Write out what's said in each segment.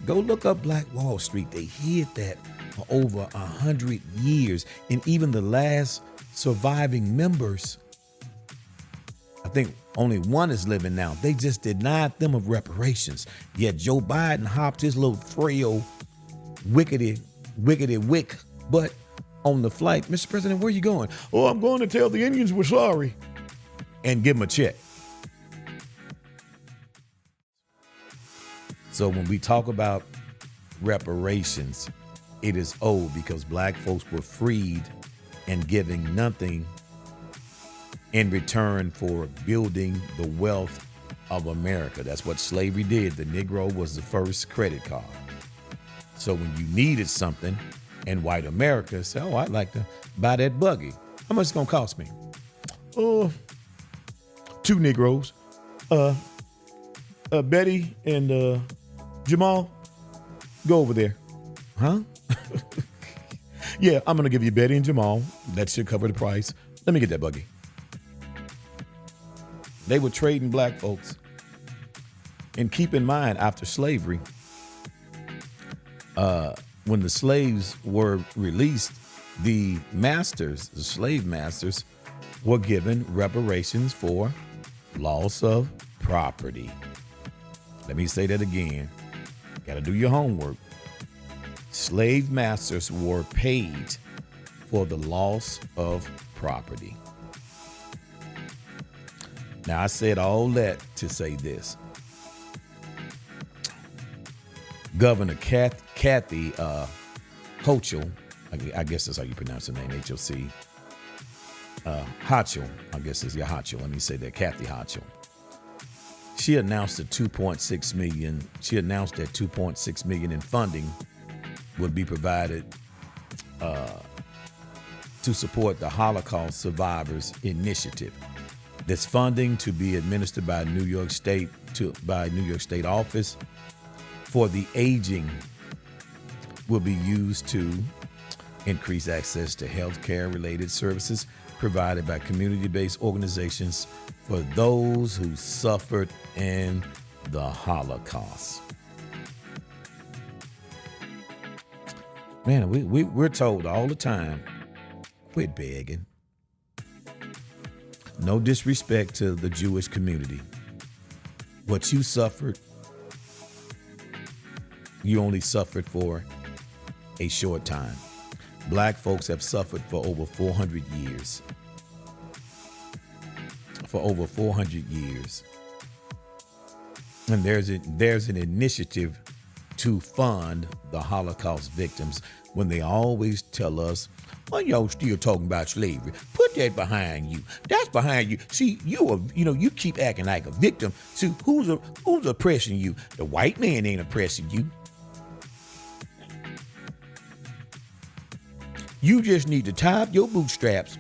Go look up Black Wall Street. They hid that for over 100 years. And even the last surviving members, I think only one is living now. They just denied them of reparations. Yet Joe Biden hopped his little frail, wickety wick butt on the flight. Mr. President, where are you going? Oh, I'm going to tell the Indians we're sorry. And give them a check. So when we talk about reparations, it is owed because black folks were freed and giving nothing in return for building the wealth of America. That's what slavery did. The Negro was the first credit card. So when you needed something in white America, say, oh, I'd like to buy that buggy. How much it's gonna cost me? Oh, 2 Negroes. Betty and Jamal, go over there. Huh? Yeah, I'm gonna give you Betty and Jamal. That should cover the price. Let me get that buggy. They were trading black folks. And keep in mind, after slavery, when the slaves were released, the masters, the slave masters, were given reparations for loss of property. Let me say that again. Got to do your homework. Slave masters were paid for the loss of property. Now, I said all that to say this. Governor Kathy Hochul, I guess that's how you pronounce her name, H-O-C. Hochul, I guess is your Hochul. Let me say that, Kathy Hochul. She announced that $2.6 million in funding would be provided to support the Holocaust Survivors Initiative. This funding to be administered by New York State Office for the Aging will be used to increase access to healthcare related services provided by community-based organizations for those who suffered in the Holocaust. Man, we're told all the time, quit begging. No disrespect to the Jewish community. What you suffered, you only suffered for a short time. Black folks have suffered for over 400 years. For over 400 years. And there's an initiative to fund the Holocaust victims when they always tell us, well, y'all still talking about slavery. Put that behind you. That's behind you. See, you keep acting like a victim. See, who's oppressing you? The white man ain't oppressing you. You just need to tie up your bootstraps.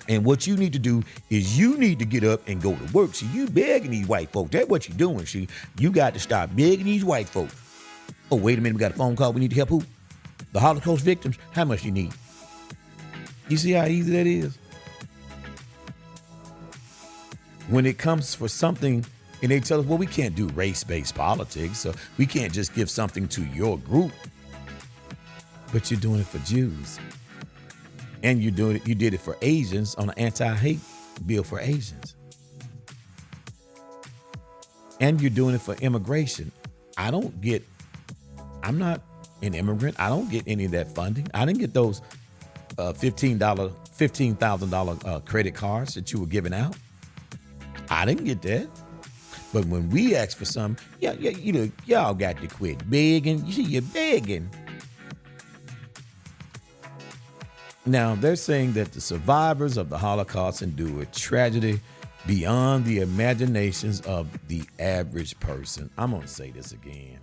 And what you need to do is you need to get up and go to work. See, you begging these white folks. That's what you're doing. See, you got to stop begging these white folks. Oh, wait a minute. We got a phone call. We need to help who? The Holocaust victims. How much you need? You see how easy that is? When it comes for something and they tell us, well, we can't do race-based politics, so we can't just give something to your group. But you're doing it for Jews. And you did it for Asians on an anti-hate bill for Asians. And you're doing it for immigration. I'm not an immigrant. I don't get any of that funding. I didn't get those $15,000 credit cards that you were giving out. I didn't get that. But when we ask for some, y'all got to quit begging. You see, you're begging. Now, they're saying that the survivors of the Holocaust endured tragedy beyond the imaginations of the average person. I'm going to say this again.